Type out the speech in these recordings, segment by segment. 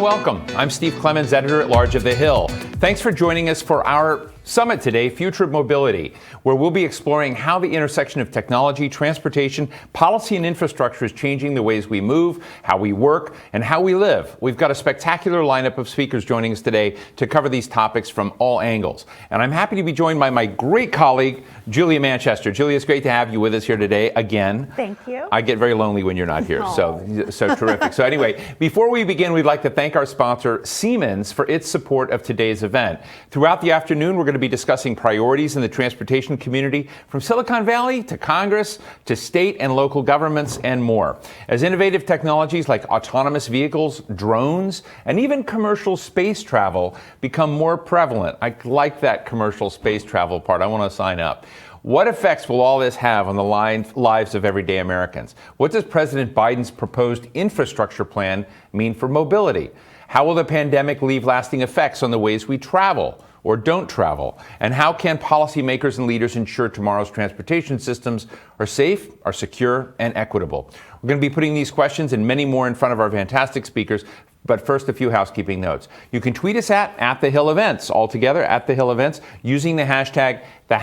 and welcome. I'm Steve Clemons, editor-at-large of The Hill. Thanks for joining us for our summit today, Future of Mobility, where we'll be exploring how the intersection of technology, transportation, policy, and infrastructure is changing the ways we move, how we work, and how we live. We've got a spectacular lineup of speakers joining us today to cover these topics from all angles. And I'm happy to be joined by my great colleague, Julia Manchester. Julia, it's great to have you with us here today again. Thank you. I get very lonely when you're not here, so terrific. So anyway, before we begin, we'd like to thank our sponsor, Clemons, for its support of today's event. Throughout the afternoon, we're going to be discussing priorities in the transportation community, from Silicon Valley to Congress to state and local governments and more. As innovative technologies like autonomous vehicles, drones, and even commercial space travel become more prevalent. I like that commercial space travel part. I want to sign up. What effects will all this have on the lives of everyday Americans? What does President Biden's proposed infrastructure plan mean for mobility? How will the pandemic leave lasting effects on the ways we travel or don't travel? And how can policymakers and leaders ensure tomorrow's transportation systems are safe, are secure, and equitable? We're going to be putting these questions and many more in front of our fantastic speakers. But first, a few housekeeping notes. You can tweet us at The Hill Events, all together, at The Hill Events, using the hashtag The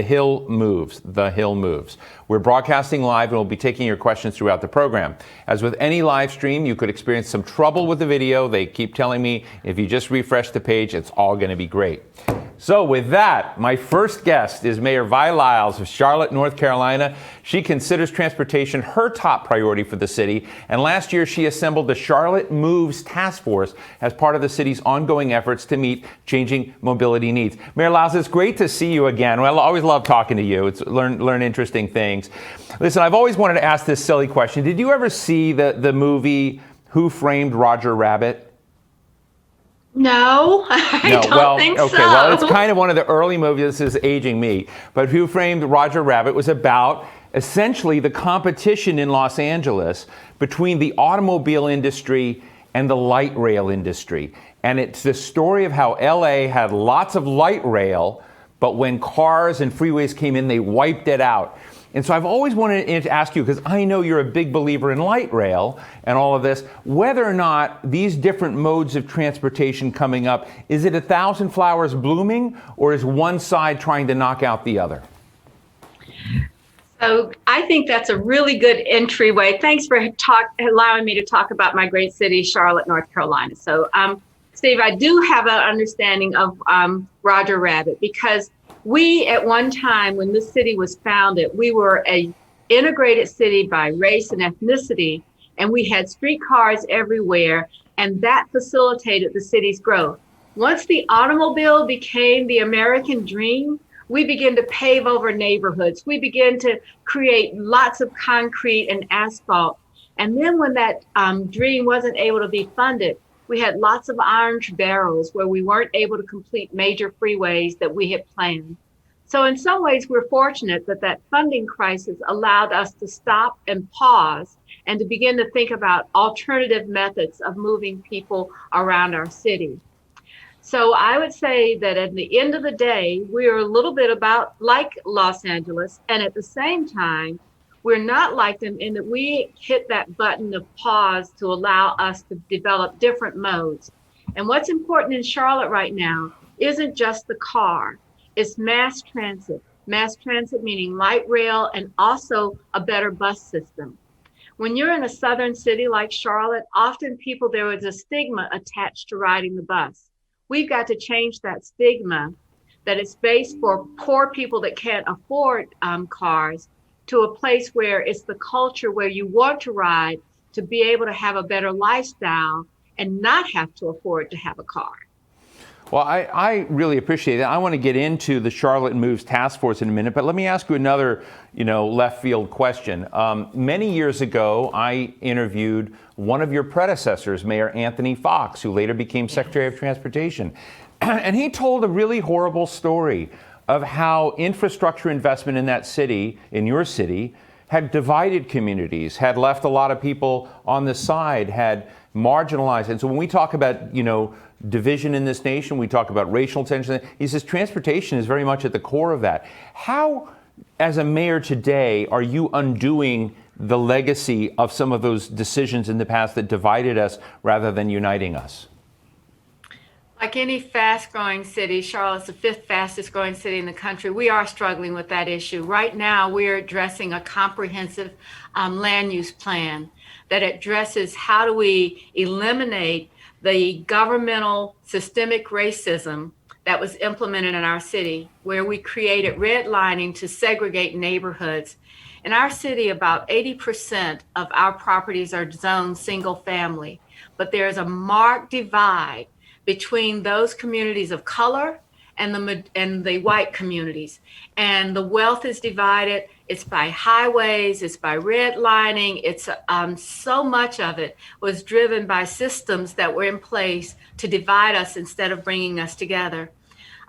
Hill Moves. We're broadcasting live and we'll be taking your questions throughout the program. As with any live stream, you could experience some trouble with the video. They keep telling me if you just refresh the page, it's all going to be great. So with that, my first guest is Mayor Vi Lyles of Charlotte, North Carolina. She considers transportation her top priority for the city. And last year, she assembled the Charlotte Moves Task Force as part of the city's ongoing efforts to meet changing mobility needs. Mayor Lyles, it's great to see you again. Well, I always love talking to you. It's learn interesting things. Listen, I've always wanted to ask this silly question. Did you ever see the movie Who Framed Roger Rabbit? No, I don't think so. Okay, well, it's kind of one of the early movies. This is aging me. But Who Framed Roger Rabbit was about essentially the competition in Los Angeles between the automobile industry and the light rail industry. And it's the story of how LA had lots of light rail, but when cars and freeways came in, they wiped it out. And so I've always wanted to ask you, because I know you're a big believer in light rail and all of this, whether or not these different modes of transportation coming up, is it 1,000 flowers blooming, or is one side trying to knock out the other? So I think that's a really good entryway. Thanks for allowing me to talk about my great city, Charlotte, North Carolina. So, Steve, I do have an understanding of Roger Rabbit, because we, at one time when this city was founded, we were an integrated city by race and ethnicity, and we had streetcars everywhere, and that facilitated the city's growth. Once the automobile became the American dream, we began to pave over neighborhoods. We began to create lots of concrete and asphalt. And then when that dream wasn't able to be funded, we had lots of orange barrels where we weren't able to complete major freeways that we had planned. So in some ways, we're fortunate that that funding crisis allowed us to stop and pause and to begin to think about alternative methods of moving people around our city. So I would say that at the end of the day, we are a little bit about like Los Angeles, and at the same time, we're not like them in that we hit that button of pause to allow us to develop different modes. And what's important in Charlotte right now isn't just the car, it's mass transit. Mass transit meaning light rail and also a better bus system. When you're in a southern city like Charlotte, often there is a stigma attached to riding the bus. We've got to change that stigma, that it's based for poor people that can't afford cars, to a place where it's the culture where you want to ride to be able to have a better lifestyle and not have to afford to have a car. Well, I really appreciate that. I want to get into the Charlotte Moves Task Force in a minute, but let me ask you another, left field question. Many years ago, I interviewed one of your predecessors, Mayor Anthony Fox, who later became Secretary of Transportation. And he told a really horrible story of how infrastructure investment in that city, in your city, had divided communities, had left a lot of people on the side, had marginalized. And so when we talk about, division in this nation, we talk about racial tension. He says transportation is very much at the core of that. How as a mayor today, are you undoing the legacy of some of those decisions in the past that divided us rather than uniting us? Like any fast-growing city, Charlotte's the fifth fastest growing city in the country. We are struggling with that issue. Right now, we're addressing a comprehensive land use plan that addresses how do we eliminate the governmental systemic racism that was implemented in our city, where we created redlining to segregate neighborhoods. In our city, about 80% of our properties are zoned single family, but there's a marked divide between those communities of color and the white communities. And the wealth is divided. It's by highways, it's by redlining. It's so much of it was driven by systems that were in place to divide us instead of bringing us together.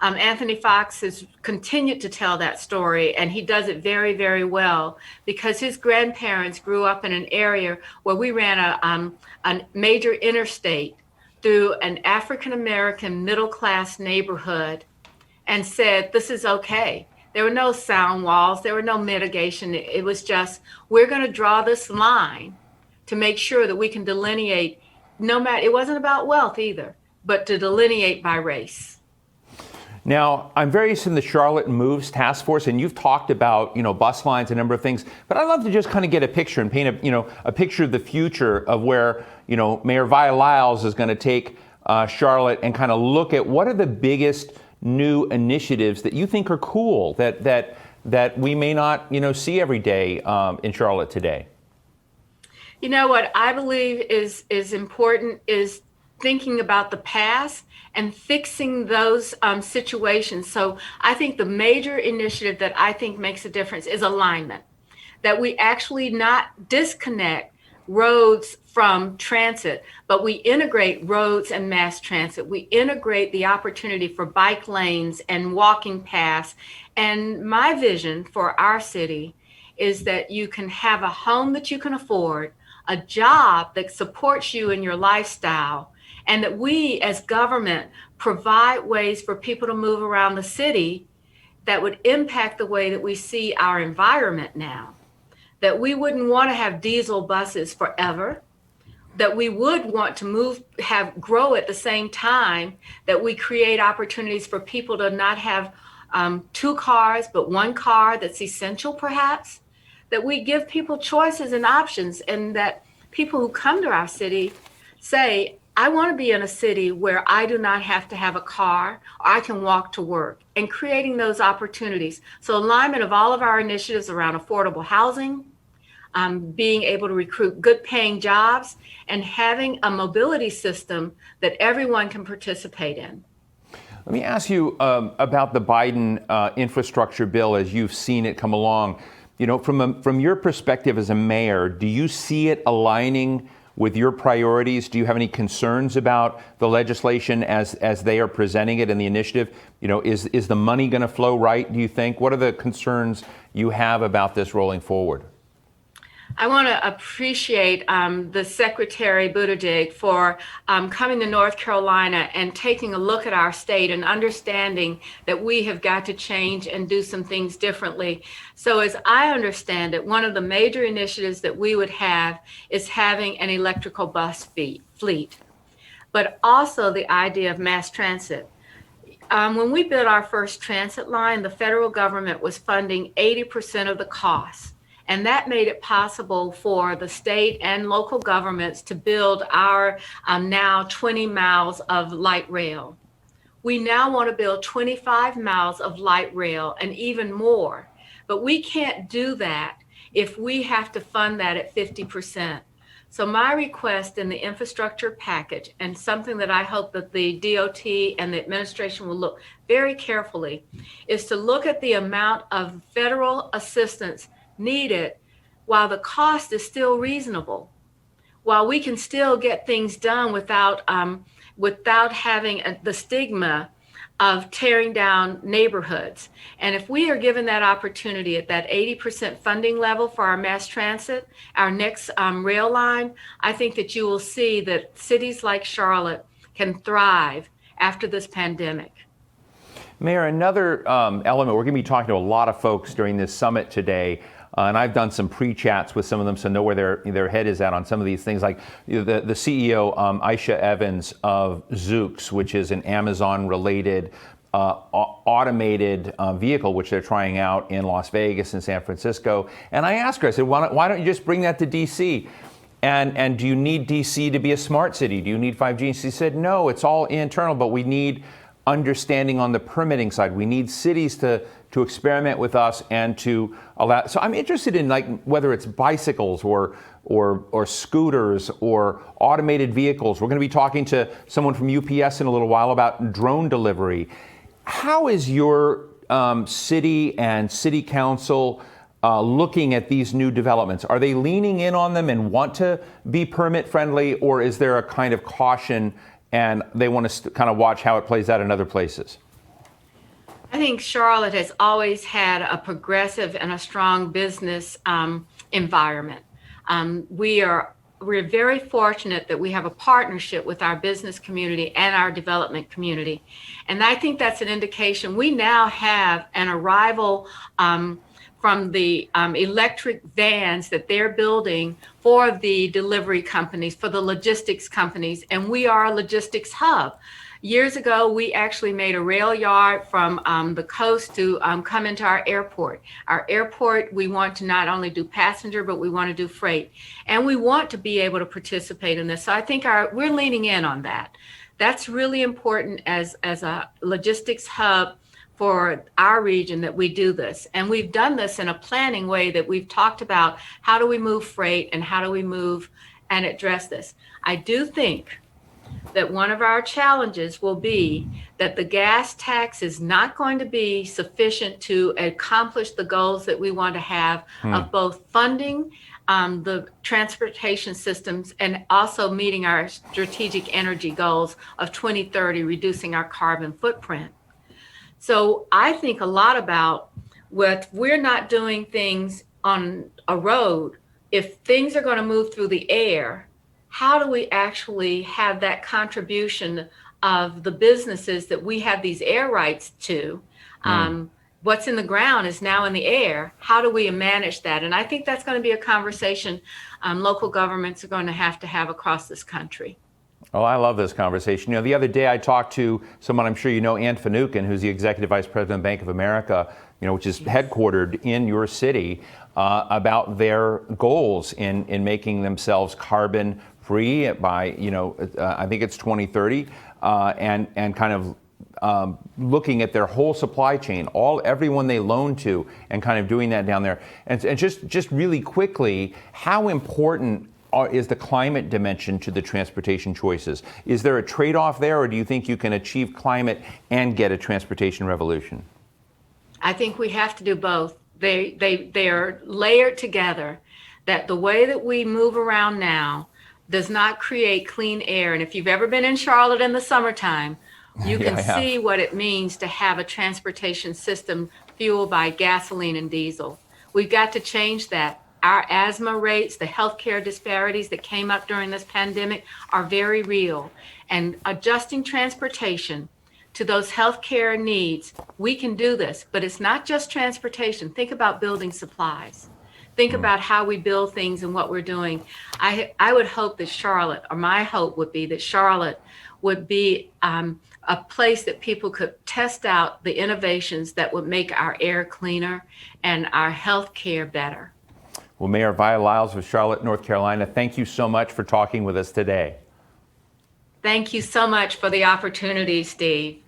Anthony Fox has continued to tell that story, and he does it very, very well because his grandparents grew up in an area where we ran a major interstate through an African-American middle-class neighborhood and said, this is okay. There were no sound walls. There were no mitigation. It was just, we're going to draw this line to make sure that we can delineate, no matter, it wasn't about wealth either, but to delineate by race. Now, I'm very interested in the Charlotte Moves Task Force, and you've talked about, bus lines, a number of things, but I'd love to just kind of get a picture and paint a picture of the future of where, Mayor Vi Lyles is going to take Charlotte and kind of look at what are the biggest new initiatives that you think are cool that we may not, see every day in Charlotte today. What I believe is important is thinking about the past and fixing those situations. So I think the major initiative that I think makes a difference is alignment, that we actually not disconnect roads from transit, but we integrate roads and mass transit. We integrate the opportunity for bike lanes and walking paths. And my vision for our city is that you can have a home that you can afford, a job that supports you in your lifestyle, and that we as government provide ways for people to move around the city that would impact the way that we see our environment now. That we wouldn't want to have diesel buses forever, that we would want to grow at the same time, that we create opportunities for people to not have two cars, but one car that's essential perhaps, that we give people choices and options, and that people who come to our city say, I want to be in a city where I do not have to have a car, or I can walk to work, and creating those opportunities. So alignment of all of our initiatives around affordable housing, being able to recruit good paying jobs, and having a mobility system that everyone can participate in. Let me ask you about the Biden infrastructure bill as you've seen it come along. From your perspective as a mayor, do you see it aligning with your priorities? Do you have any concerns about the legislation as they are presenting it in the initiative? Is the money going to flow right, do you think? What are the concerns you have about this rolling forward? I want to appreciate the Secretary Buttigieg for coming to North Carolina and taking a look at our state and understanding that we have got to change and do some things differently. So as I understand it, one of the major initiatives that we would have is having an electrical bus fleet, but also the idea of mass transit. When we built our first transit line, the federal government was funding 80% of the costs. And that made it possible for the state and local governments to build our now 20 miles of light rail. We now want to build 25 miles of light rail and even more. But we can't do that if we have to fund that at 50%. So my request in the infrastructure package, and something that I hope that the DOT and the administration will look very carefully, is to look at the amount of federal assistance needed while the cost is still reasonable, while we can still get things done without having the stigma of tearing down neighborhoods. And if we are given that opportunity at that 80% funding level for our mass transit, our next rail line, I think that you will see that cities like Charlotte can thrive after this pandemic. Mayor, another element, we're going to be talking to a lot of folks during this summit today, and I've done some pre-chats with some of them, so know where their head is at on some of these things. Like the CEO, Aisha Evans of Zoox, which is an Amazon-related automated vehicle, which they're trying out in Las Vegas and San Francisco. And I asked her, I said, why don't you just bring that to D.C.? And do you need D.C. to be a smart city? Do you need 5G? And she said, no, it's all internal, but we need understanding on the permitting side. We need cities to experiment with us and to allow. So I'm interested in, like, whether it's bicycles or scooters or automated vehicles. We're going to be talking to someone from UPS in a little while about drone delivery. How is your city and city council looking at these new developments? Are they leaning in on them and want to be permit friendly, or is there a kind of caution and they want to kind of watch how it plays out in other places? I think Charlotte has always had a progressive and a strong business environment. We're very fortunate that we have a partnership with our business community and our development community. And I think that's an indication. We now have an arrival from the electric vans that they're building for the delivery companies, for the logistics companies, and we are a logistics hub. Years ago, we actually made a rail yard from the coast to come into our airport. Our airport, we want to not only do passenger, but we want to do freight. And we want to be able to participate in this. So I think we're leaning in on that. That's really important as a logistics hub for our region, that we do this. And we've done this in a planning way that we've talked about how do we move freight and how do we move and address this. I do think that one of our challenges will be that the gas tax is not going to be sufficient to accomplish the goals that we want to have of both funding the transportation systems and also meeting our strategic energy goals of 2030, reducing our carbon footprint. So I think a lot about what we're not doing things on a road. If things are going to move through the air, how do we actually have that contribution of the businesses that we have these air rights to? What's in the ground is now in the air. How do we manage that? And I think that's going to be a conversation local governments are going to have across this country. Oh, I love this conversation. You know, the other day I talked to someone I'm sure you know, Ann Finucane, who's the Executive Vice President of Bank of America, you know, which is headquartered in your city, about their goals in making themselves carbon free by, you know, I think it's 2030, and kind of looking at their whole supply chain, everyone they loan to, and kind of doing that down there. And just really quickly, how important is the climate dimension to the transportation choices? Is there a trade-off there, or do you think you can achieve climate and get a transportation revolution? I think we have to do both. They are layered together, that the way that we move around now does not create clean air. And if you've ever been in Charlotte in the summertime, you can see what it means to have a transportation system fueled by gasoline and diesel. We've got to change that. Our asthma rates, the healthcare disparities that came up during this pandemic are very real. And adjusting transportation to those healthcare needs, we can do this. But it's not just transportation. Think about building supplies. Think about how we build things and what we're doing. I would hope that Charlotte, or my hope would be that Charlotte would be a place that people could test out the innovations that would make our air cleaner and our healthcare better. Well, Mayor Vi Lyles of Charlotte, North Carolina, thank you so much for talking with us today. Thank you so much for the opportunity, Steve.